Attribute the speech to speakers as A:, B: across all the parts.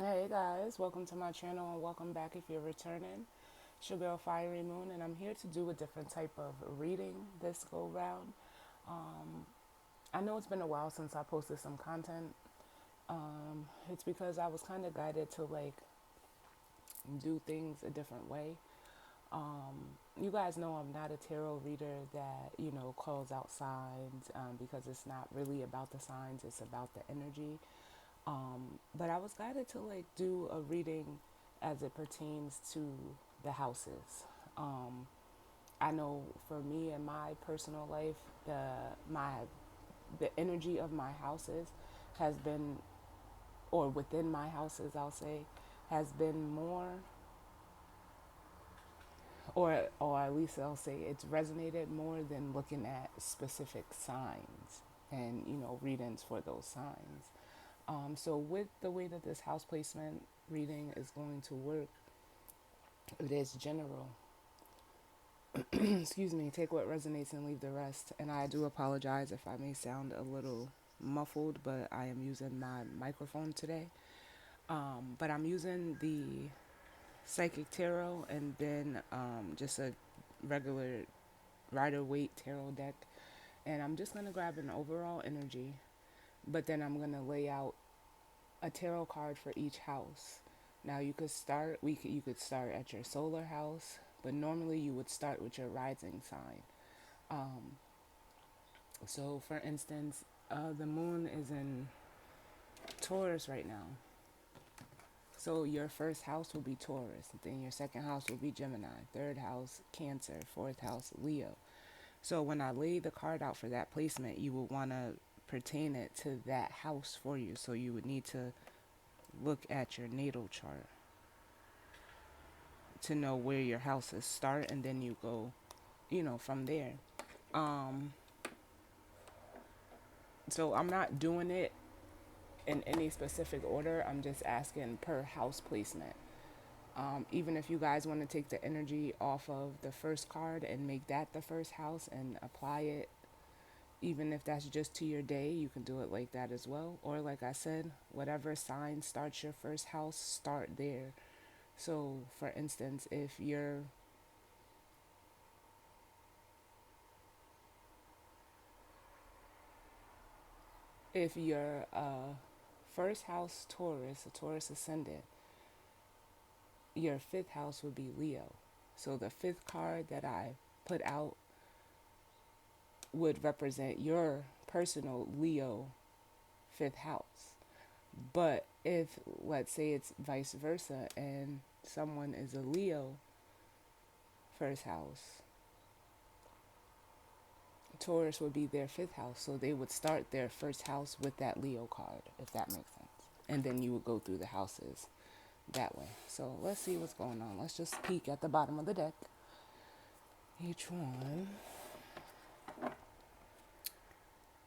A: Hey guys, welcome to my channel and welcome back if you're returning. It's your girl Fiery Moon and I'm here to do a different type of reading this go round. I know it's been a while since I posted some content. It's because I was kind of guided to do things a different way. You guys know I'm not a tarot reader that, calls out signs because it's not really about the signs, it's about the energy. But I was guided to do a reading as it pertains to the houses. Um, I know for me in my personal life, my the energy of my houses has been, or within my houses, I'll say, has been more, or at least I'll say it's resonated more than looking at specific signs and readings for those signs. So with the way that this house placement reading is going to work, it is general. Excuse me, take what resonates and leave the rest. And I do apologize if I may sound a little muffled, but I am using my microphone today. But I'm using the Psychic Tarot and then just a regular Rider Waite Tarot deck. And I'm just going to grab an overall energy, but then I'm going to lay out a tarot card for each house. Now you could start at your solar house, but normally you would start with your rising sign. Um, so for instance, the moon is in Taurus right now. So your first house will be Taurus, then your second house will be Gemini, third house Cancer, fourth house Leo. So when I lay the card out for that placement, you would want to pertain it to that house for you. So you would need to look at your natal chart to know where your houses start, and then you go, from there. Um, so I'm not doing it in any specific order. I'm just asking per house placement. Even if you guys want to take the energy off of the first card and make that the first house and apply it, even if that's just to your day, you can do it like that as well. Or like I said, whatever sign starts your first house, start there. So for instance, if you're first house Taurus, a Taurus ascendant, your fifth house would be Leo. So the fifth card that I put out would represent your personal Leo fifth house. But if, let's say, it's vice versa and someone is a Leo first house, Taurus would be their fifth house. So they would start their first house with that Leo card, if that makes sense. And then you would go through the houses that way. So let's see what's going on. Let's just peek at the bottom of the deck. Each one.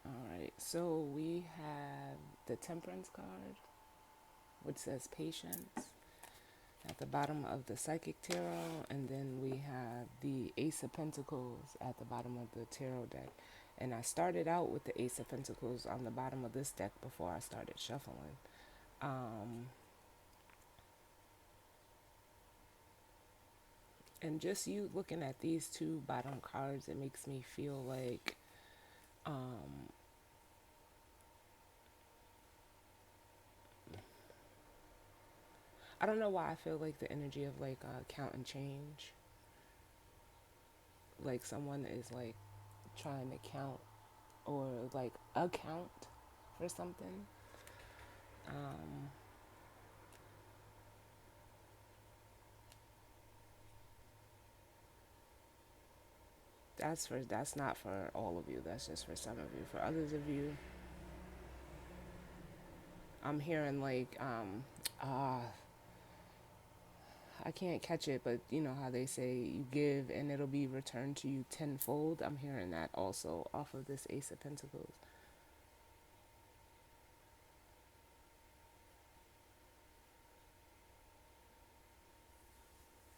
A: All right. So we have the Temperance card, which says patience, at the bottom of the Psychic Tarot, and then we have the Ace of Pentacles at the bottom of the Tarot deck. And I started out with the Ace of Pentacles on the bottom of this deck before I started shuffling. Um, and just you looking at these two bottom cards, it makes me feel like um, I don't know why I feel like the energy of count and change. Like someone is like trying to count or like account for something. Um, that's not for all of you. That's just for some of you. For others of you, I'm hearing I can't catch it, but you know how they say you give and it'll be returned to you tenfold. I'm hearing that also off of this Ace of Pentacles.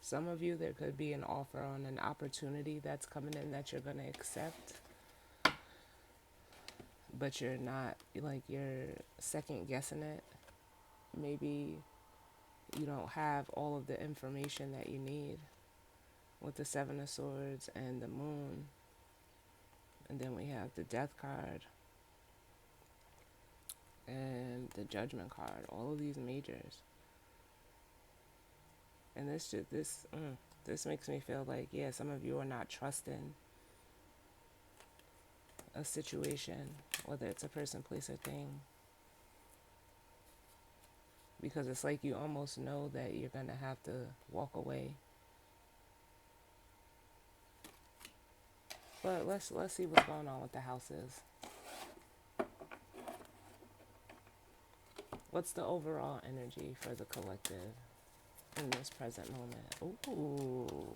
A: Some of you, there could be an offer on an opportunity that's coming in that you're going to accept, but you're not, like, you're second guessing it. Maybe you don't have all of the information that you need with the Seven of Swords and the Moon. And then we have the Death card and the Judgment card. All of these majors. And this makes me feel like, yeah, some of you are not trusting a situation, whether it's a person, place, or thing, because it's like you almost know that you're gonna have to walk away. But let's see what's going on with the houses. What's the overall energy for the collective in this present moment? Ooh,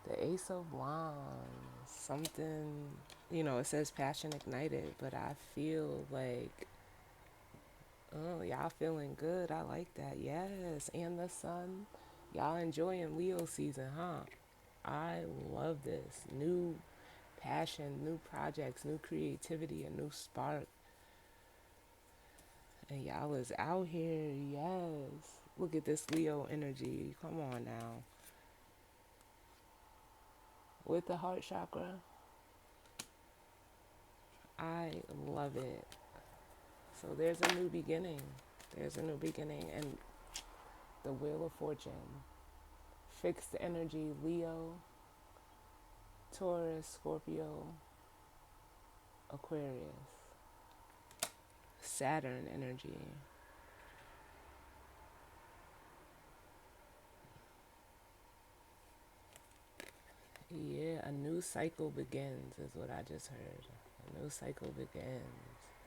A: the Ace of Wands. Something, it says passion ignited, but I feel like, oh, y'all feeling good. I like that. Yes. And the sun. Y'all enjoying Leo season, huh? I love this. New passion, new projects, new creativity, a new spark. And y'all is out here. Yes. Look at this Leo energy. Come on now. With the heart chakra. I love it. So there's a new beginning. There's a new beginning. And the Wheel of Fortune. Fixed energy, Leo, Taurus, Scorpio, Aquarius. Saturn energy. Yeah, a new cycle begins is what I just heard. A new cycle begins.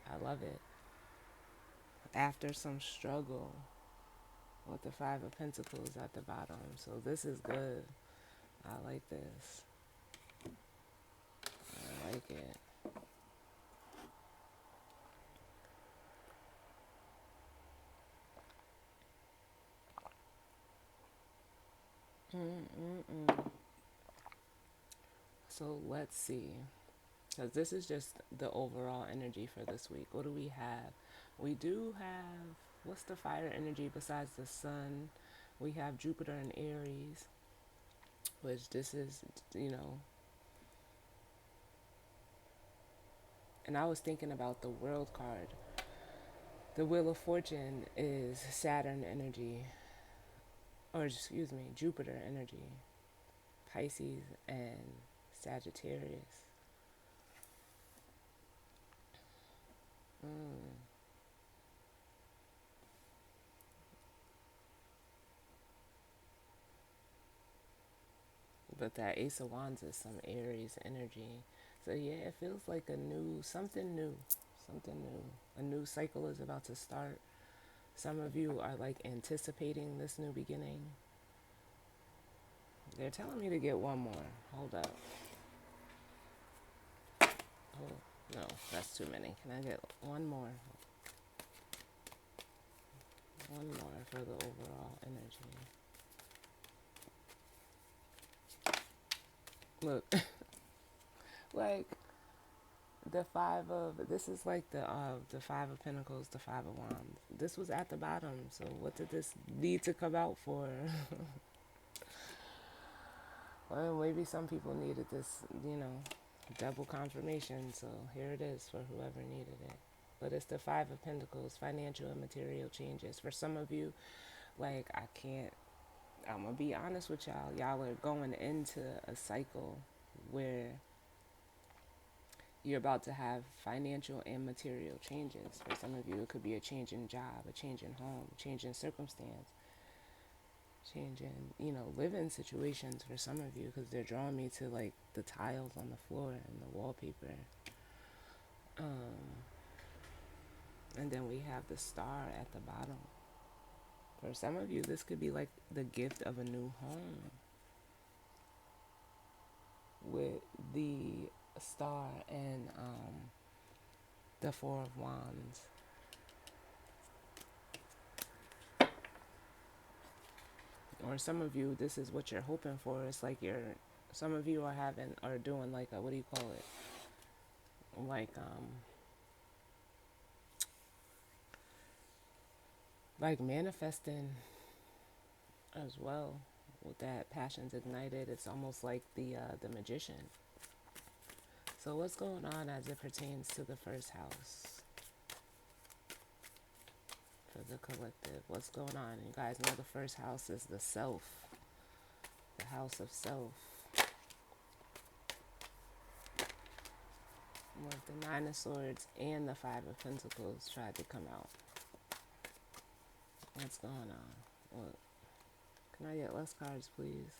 A: I love it. After some struggle with the Five of Pentacles at the bottom. So this is good. I like this. I like it. Mm-mm-mm. So let's see. Because this is just the overall energy for this week. What do we have? We do have, what's the fire energy besides the sun? We have Jupiter and Aries, which this is, and I was thinking about the World card. The Wheel of Fortune is Saturn energy, or excuse me, Jupiter energy, Pisces and Sagittarius. Mm. But that Ace of Wands is some Aries energy. So yeah, it feels like something new. A new cycle is about to start. Some of you are like anticipating this new beginning. They're telling me to get one more. Hold up. Oh, no, that's too many. Can I get one more? One more for the overall energy. Look, like this is like the Five of Pentacles, the Five of Wands. This was at the bottom, so what did this need to come out for? Well, maybe some people needed this, double confirmation, so here it is for whoever needed it. But it's the Five of Pentacles, financial and material changes. For some of you, like, I'm gonna be honest with y'all. Y'all are going into a cycle where you're about to have financial and material changes. For some of you, it could be a change in job, a change in home, a change in circumstance, change in, living situations for some of you, because they're drawing me to like the tiles on the floor and the wallpaper. And then we have the star at the bottom. For some of you, this could be like the gift of a new home with the star and the Four of Wands. Or some of you, this is what you're hoping for. It's like some of you are doing like what do you call it? Like manifesting as well. With that passion's ignited, it's almost like the magician. So what's going on as it pertains to the first house for the collective? What's going on? You guys know the first house is the self, the house of self. With the Nine of Swords and the Five of Pentacles tried to come out. What's going on? Look, can I get less cards, please?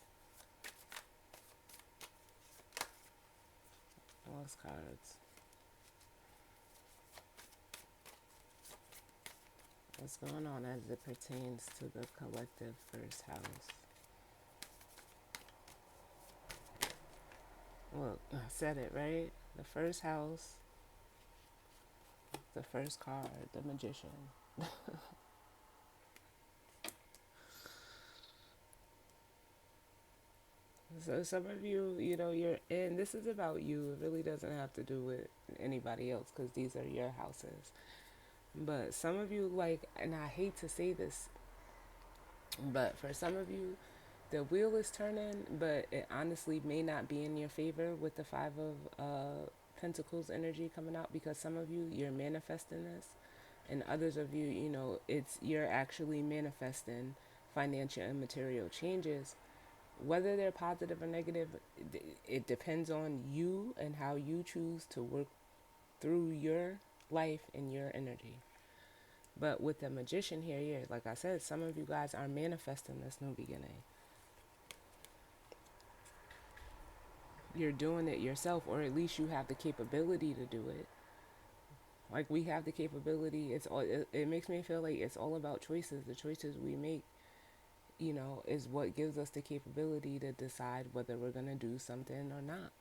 A: Less cards. What's going on as it pertains to the collective first house? Look, I said it, right? The first house, the first card, the magician. So some of you, you know, and this is about you. It really doesn't have to do with anybody else because these are your houses. But some of you, like, and I hate to say this, but for some of you, the wheel is turning, but it honestly may not be in your favor with the Five of Pentacles energy coming out, because some of you, you're manifesting this, and others of you, you know, you're actually manifesting financial and material changes. Whether they're positive or negative, it depends on you and how you choose to work through your life and your energy. But with the magician here, yeah, like I said, some of you guys are manifesting this new beginning. You're doing it yourself, or at least you have the capability to do it. Like we have the capability. It makes me feel like it's all about choices. The choices we make, you know, is what gives us the capability to decide whether we're going to do something or not.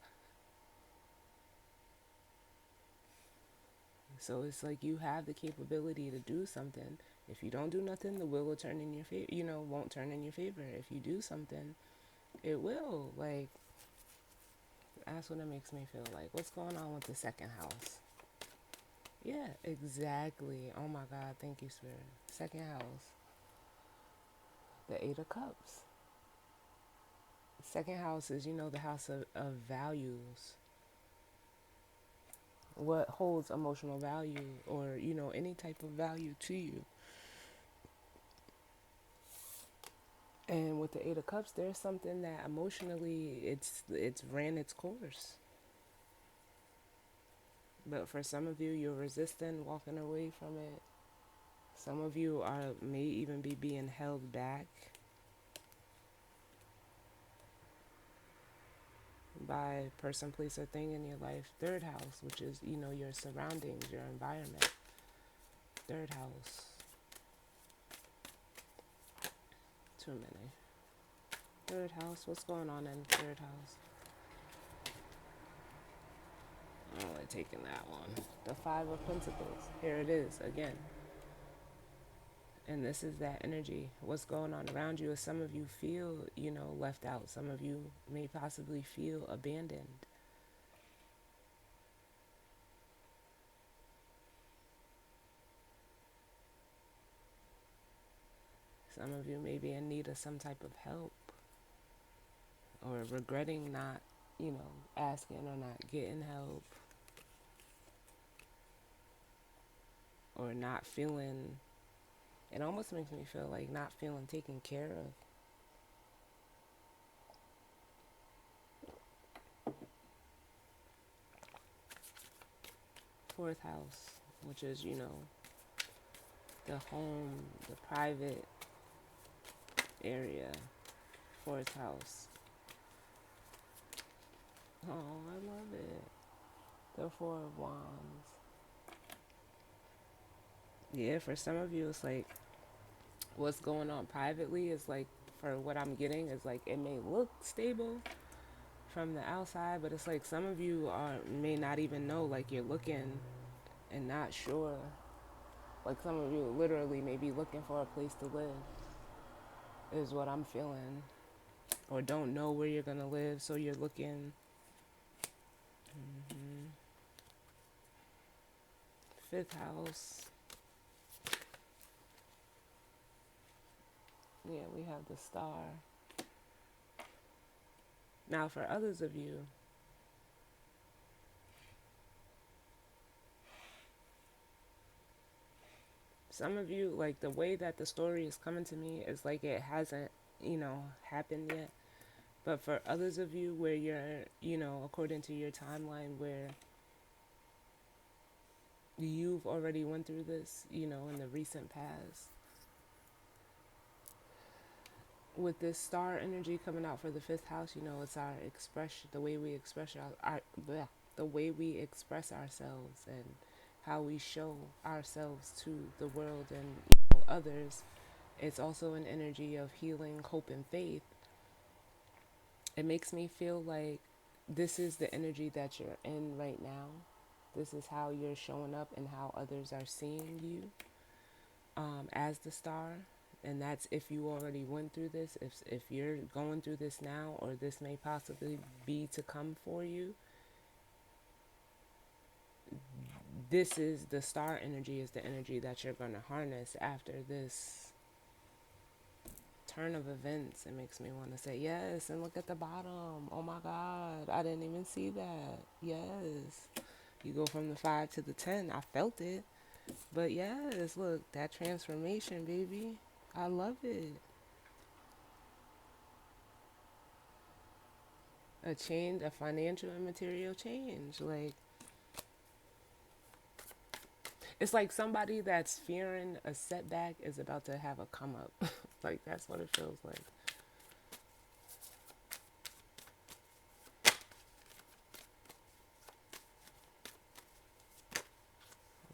A: So it's like you have the capability to do something. If you don't do nothing, the wheel will turn in your favor, you know, won't turn in your favor. If you do something, it will. Like, that's what it makes me feel like. What's going on with the second house? Yeah, exactly. Oh my God, thank you, Spirit. Second house, the Eight of Cups. Second house is, you know, the house of values. What holds emotional value, or, you know, any type of value to you. And with the Eight of Cups, there's something that emotionally it's ran its course. But for some of you, you're resisting walking away from it. Some of you may even be being held back by person, place, or thing in your life. Third house, which is, you know, your surroundings, your environment. Third house. Too many. Third house, what's going on in the third house? I'm only taking that one. The Five of Pentacles. Here it is again. And this is that energy. What's going on around you is some of you feel, you know, left out. Some of you may possibly feel abandoned. Some of you may be in need of some type of help, or regretting not, you know, asking or not getting help, or not feeling, it almost makes me feel like not feeling taken care of. Fourth house, which is, you know, the home, the private area. Fourth house. Oh, I love it. The Four of Wands. Yeah, for some of you, it's like what's going on privately is like, for what I'm getting, is like it may look stable from the outside, but it's like some of you may not even know. Like you're looking and not sure. Like some of you literally may be looking for a place to live, is what I'm feeling, or don't know where you're gonna live, so you're looking. Fifth house. Yeah, we have the star. Now, for others of you, some of you, like the way that the story is coming to me is like it hasn't, happened yet. But for others of you, where you're, according to your timeline, where you've already went through this, in the recent past, with this star energy coming out for the fifth house, it's our expression, the way we express bleh, the way we express ourselves and how we show ourselves to the world and others. It's also an energy of healing, hope, and faith. It makes me feel like this is the energy that you're in right now. This is how you're showing up and how others are seeing you, as the star. And that's if you already went through this, if you're going through this now, or this may possibly be to come for you. This is the star energy, is the energy that you're going to harness after this turn of events. It makes me want to say yes, and look at the bottom. Oh my God, I didn't even see that. Yes, you go from the 5 to the 10. I felt it. But yes, look, that transformation, baby. I love it. A change, a financial and material change. Like, it's like somebody that's fearing a setback is about to have a come up. Like, that's what it feels like.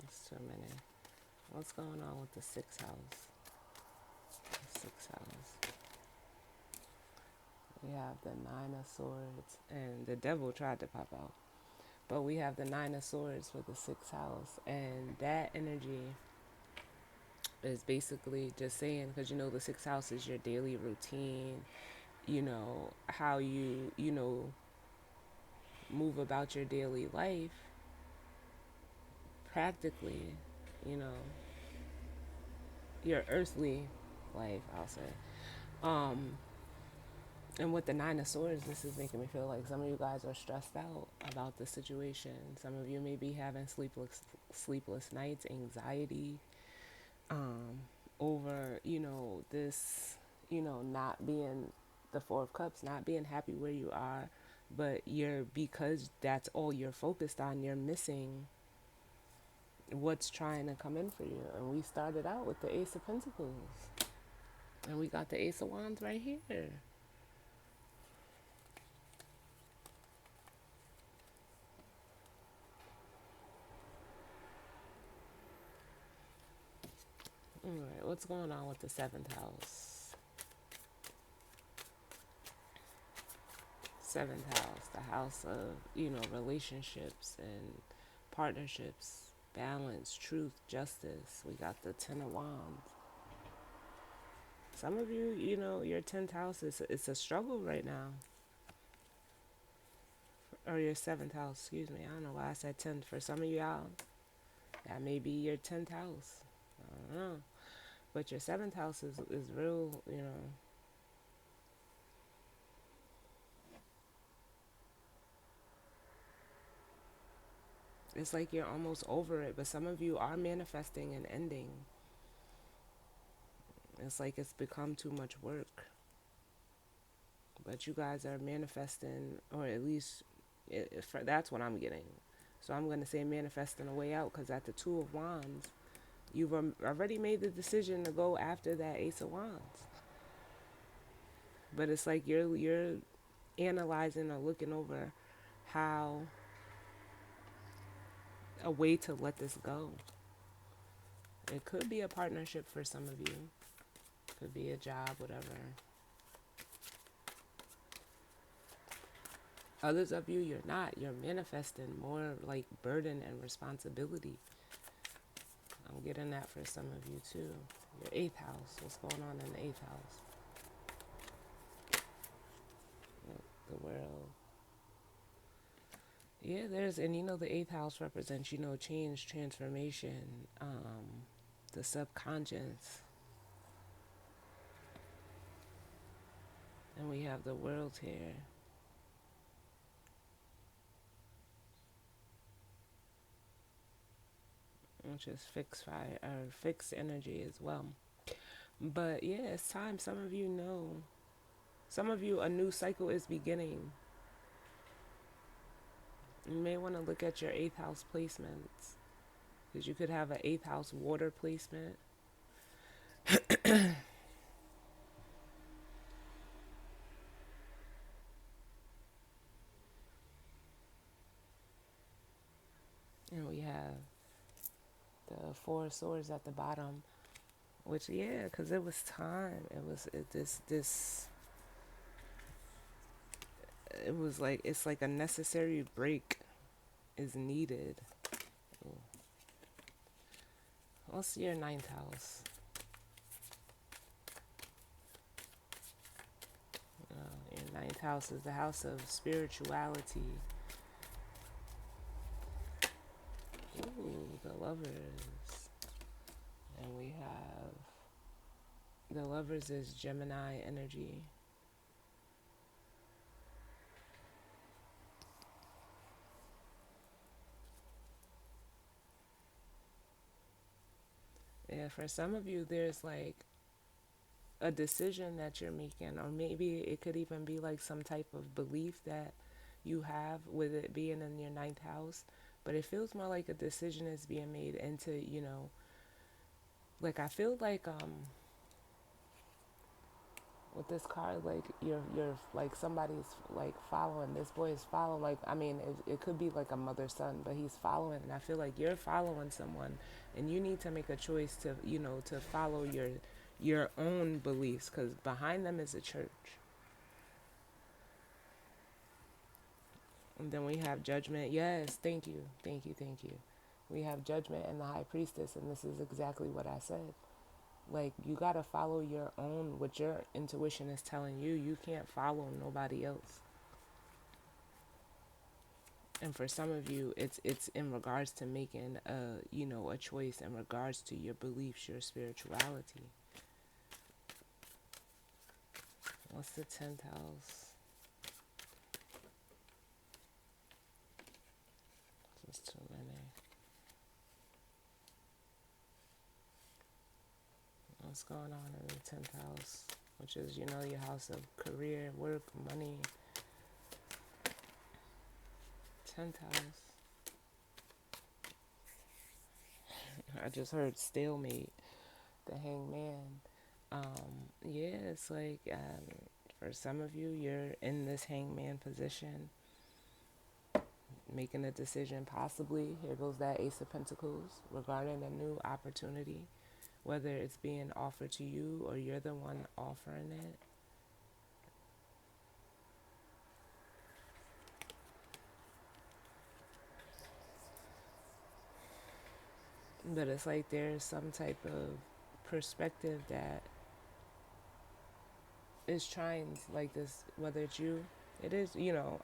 A: It's too many. What's going on with the sixth house? The sixth house. We have the Nine of Swords, and the devil tried to pop out. But we have the Nine of Swords for the sixth house, and that energy is basically just saying, because the sixth house is your daily routine, how you, move about your daily life practically, you know, your earthly life, I'll say. Um, and with the Nine of Swords, this is making me feel like some of you guys are stressed out about the situation. Some of you may be having sleepless nights, anxiety, um, over, this, not being the Four of Cups, not being happy where you are, but because that's all you're focused on, you're missing what's trying to come in for you. And we started out with the Ace of Pentacles, and we got the Ace of Wands right here. All right, what's going on with the seventh house? Seventh house, the house of, relationships and partnerships, balance, truth, justice. We got the Ten of Wands. Some of you, your 10th house it's a struggle right now. Or your 7th house, excuse me. I don't know why I said 10th. For some of y'all, that may be your 10th house. I don't know. But your 7th house is real, It's like you're almost over it, but some of you are manifesting an ending. It's like it's become too much work. But you guys are manifesting, or at least that's what I'm getting. So I'm going to say manifesting a way out, because at the Two of Wands, you've already made the decision to go after that Ace of Wands. But it's like you're analyzing or looking over how a way to let this go. It could be a partnership for some of you. Could be a job, whatever. Others of you, you're not. You're manifesting more like burden and responsibility. I'm getting that for some of you too. Your 8th house. What's going on in the 8th house? The world. Yeah, and the 8th house represents, change, transformation, the subconscious. And we have the world here, which is fixed fire or fixed energy as well. But yeah, it's time. Some of you know. Some of you, a new cycle is beginning. You may want to look at your eighth house placements because you could have an eighth house water placement. And we have the four of swords at the bottom, which yeah, because it was time. It was like it's like a necessary break is needed. What's your ninth house? Your ninth house is the house of spirituality. Ooh, the lovers. And we have the lovers is Gemini energy. Yeah, for some of you, there's like a decision that you're making, or maybe it could even be like some type of belief that you have with it being in your ninth house. But it feels more like a decision is being made into, like I feel like with this card, like you're like somebody's like following, this boy is following, like I mean it could be like a mother son, but he's following, and I feel like you're following someone, and you need to make a choice to to follow your own beliefs, because behind them is a church. And then we have judgment. Yes, thank you, thank you, thank you. We have judgment and the high priestess, and this is exactly what I said. Like, you gotta follow your own, what your intuition is telling you. You can't follow nobody else. And for some of you, it's in regards to making a choice in regards to your beliefs, your spirituality. What's the 10th house? There's too many. What's going on in the 10th house? Which is, your house of career, work, money. 10th house. I just heard stalemate, the hangman. Yeah, it's like for some of you, you're in this hangman position, making a decision, possibly. Here goes that Ace of Pentacles regarding a new opportunity, whether it's being offered to you or you're the one offering it. But it's like there's some type of perspective that is trying, like this, whether it's you, it is,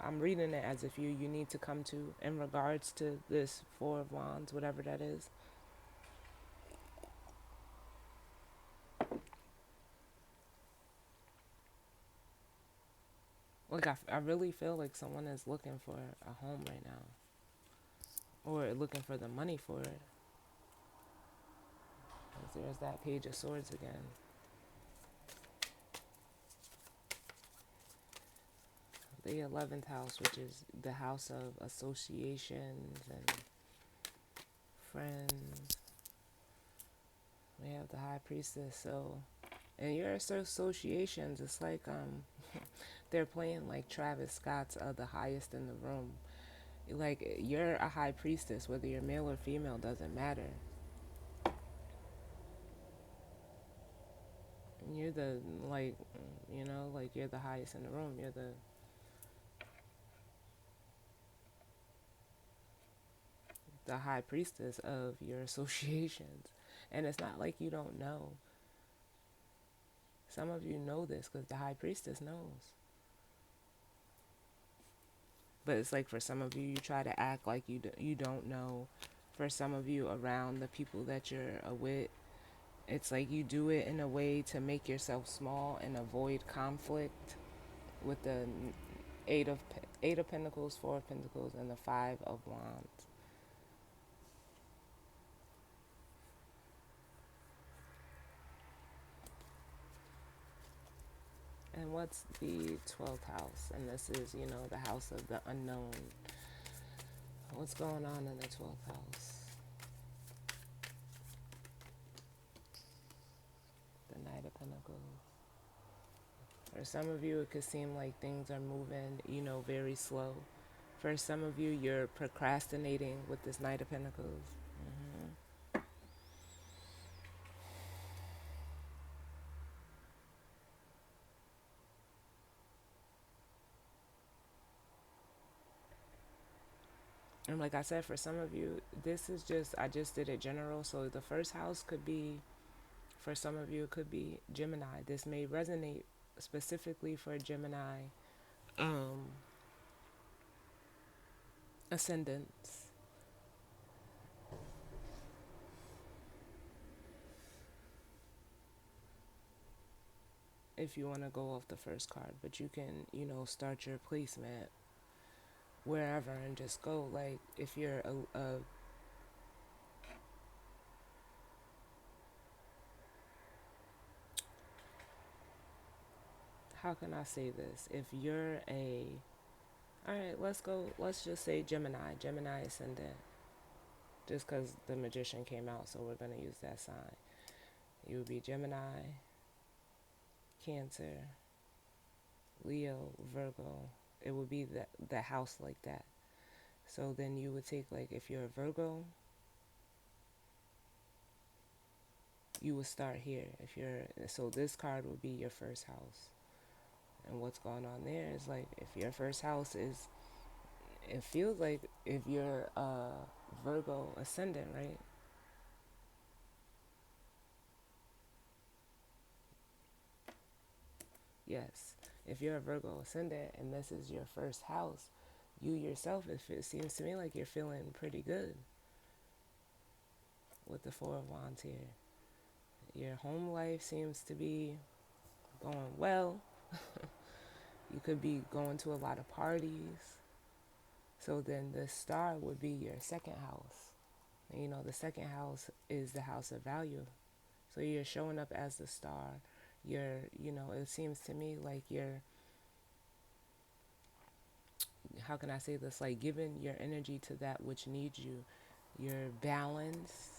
A: I'm reading it as if you need to come to in regards to this Four of Wands, whatever that is. Like, I really feel like someone is looking for a home right now, or looking for the money for it. There's that Page of Swords again. The 11th house, which is the house of associations and friends. We have the High Priestess. So, and your associations, it's like they're playing like Travis Scott's The Highest in the Room. Like, you're a High Priestess, whether you're male or female, doesn't matter. You're the, like, like you're the highest in the room. You're the high priestess of your associations. And it's not like you don't know. Some of you know this because the high priestess knows. But it's like for some of you, you try to act like you don't know. For some of you, around the people that you're with, it's like you do it in a way to make yourself small and avoid conflict. with the eight of eight of pentacles, four of pentacles, and the five of wands. And what's the 12th house? And this is, the house of the unknown. What's going on in the 12th house? The Knight of Pentacles. For some of you, it could seem like things are moving, very slow. For some of you, you're procrastinating with this Knight of Pentacles. And like I said, for some of you, this is just, I just did it general. So the first house could be, for some of you, it could be Gemini. This may resonate specifically for Gemini ascendants. If you want to go off the first card, but you can, start your placement wherever and just go. Like if you're a how can I say this? If you're all right, let's just say Gemini ascendant, just because the Magician came out, so we're going to use that sign. You would be Gemini, Cancer, Leo, Virgo. It would be the house like that. So then you would take, like, if you're a Virgo, you would start here. So this card would be your first house. And what's going on there is, like, if your first house is, it feels like if you're a Virgo ascendant, right? Yes. If you're a Virgo ascendant and this is your first house, you yourself, it seems to me like you're feeling pretty good with the Four of Wands here. Your home life seems to be going well. You could be going to a lot of parties. So then the star would be your second house. And, the second house is the house of value. So you're showing up as the star. It seems to me like you're, how can I say this? Like giving your energy to that which needs you. You're balanced.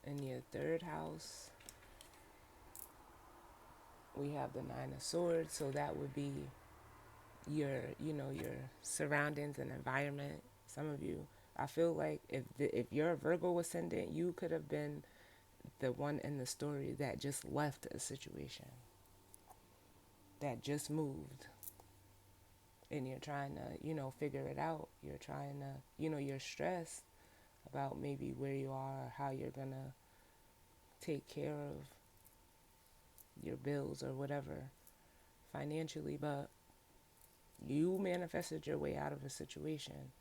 A: In your third house, we have the Nine of Swords. So that would be your surroundings and environment. Some of you, I feel like if you're a Virgo ascendant, you could have been the one in the story that just left a situation, that just moved, and you're trying to figure it out. You're trying to you're stressed about maybe where you are or how you're gonna take care of your bills or whatever financially, but you manifested your way out of a situation.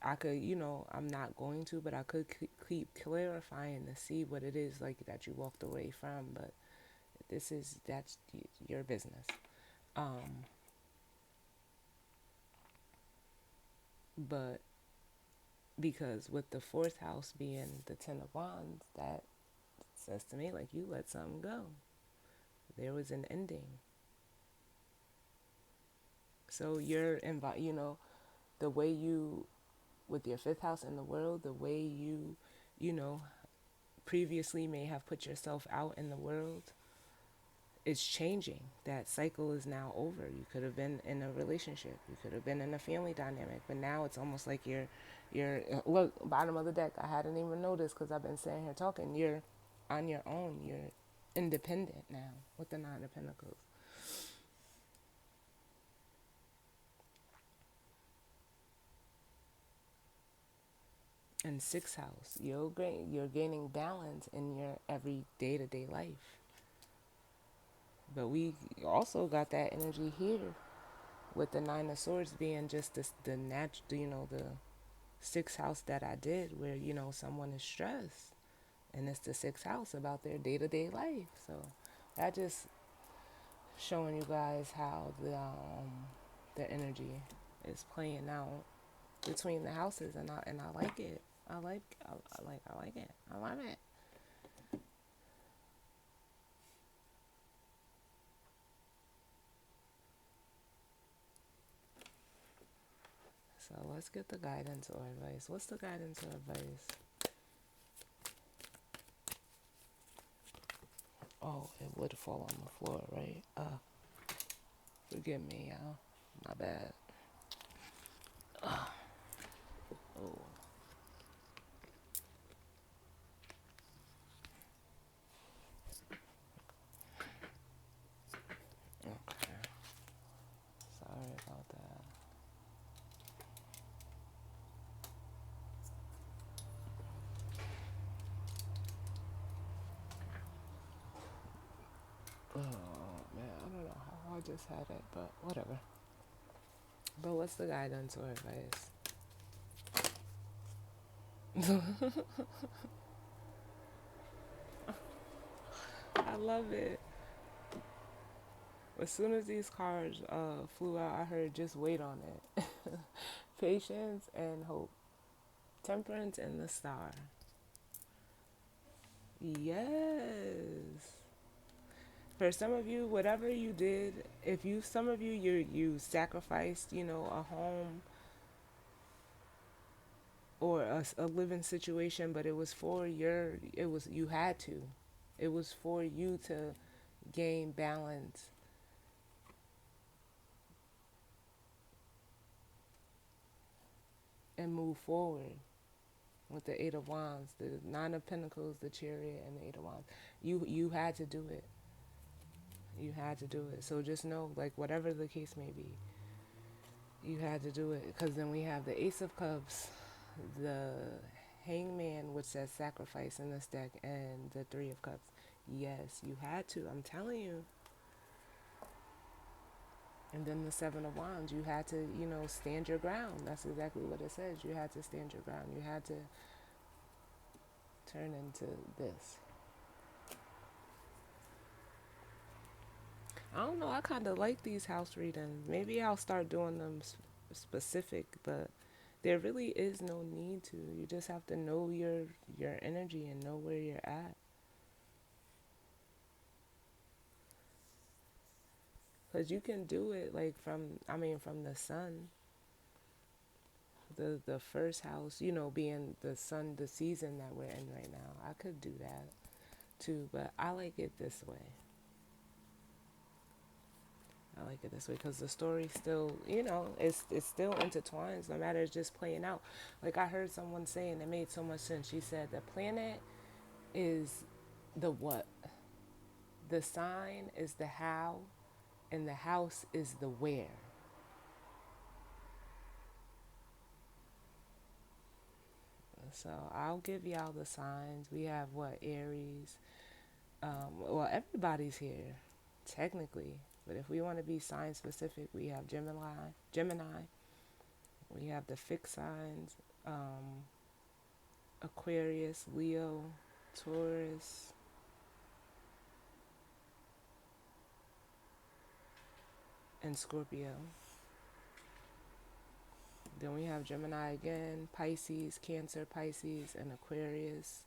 A: I could, I'm not going to, but I could keep clarifying to see what it is like that you walked away from. But that's your business. But because with the fourth house being the Ten of Wands, that says to me like you let something go. There was an ending. So the way you, with your fifth house in the world, the way you know, previously may have put yourself out in the world is changing. That cycle is now over. You could have been in a relationship. You could have been in a family dynamic, but now it's almost like you're look, bottom of the deck. I hadn't even noticed because I've been sitting here talking. You're on your own. You're independent now with the Nine of Pentacles. And sixth house, you're gaining balance in your every day-to-day life. But we also got that energy here with the Nine of Swords being just the natural, the sixth house that I did where, someone is stressed. And it's the sixth house about their day to day life. So that just showing you guys how the energy is playing out between the houses, and I like it. I like it. I love it. So let's get the guidance or advice. What's the guidance or advice? Oh, it would fall on the floor, right? Forgive me, y'all. My bad. Oh, okay. Sorry about that. Oh man, I don't know how I just had it, but whatever. But what's the guidance or advice? I love it. As soon as these cards flew out, I heard just wait on it. Patience and hope. Temperance and the star. Yes. For some of you, whatever you did, if you, some of you sacrificed, a home or a living situation, but it was you had to. It was for you to gain balance and move forward with the Eight of Wands, the Nine of Pentacles, the Chariot, and the Eight of Wands. You had to do it. You had to do it. So just know, like, whatever the case may be, you had to do it. Because then we have the Ace of Cups, the Hangman, which says sacrifice in this deck, and the Three of Cups. Yes, you had to. I'm telling you. And then the Seven of Wands, you had to, stand your ground. That's exactly what it says. You had to stand your ground. You had to turn into this. I don't know. I kind of like these house readings. Maybe I'll start doing them specific, but there really is no need to. You just have to know your energy and know where you're at. Cause you can do it like from the sun, the first house, being the sun, the season that we're in right now. I could do that too, but I like it this way. I like it this way because the story still, it's still intertwines. No matter, it's just playing out. Like I heard someone saying, it made so much sense. She said the planet is the what, the sign is the how, and the house is the where. So I'll give y'all the signs. We have what, Aries. Well, everybody's here, technically. But if we want to be sign specific, we have Gemini. We have the fixed signs, Aquarius, Leo, Taurus, and Scorpio. Then we have Gemini again, Pisces, Cancer, Pisces, and Aquarius.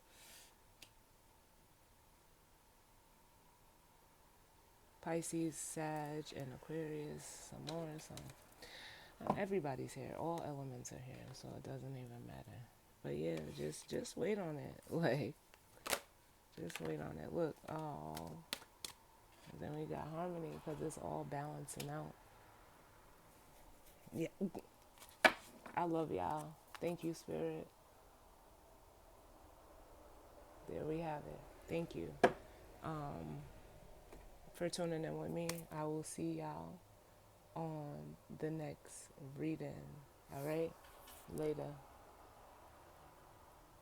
A: Pisces, Sag, and Aquarius, some more, some. Everybody's here. All elements are here, so it doesn't even matter. But yeah, just wait on it. Like, just wait on it. Look, oh, and then we got harmony because it's all balancing out. Yeah, I love y'all. Thank you, Spirit. There we have it. Thank you for tuning in with me. I will see y'all on the next reading. All right? Later.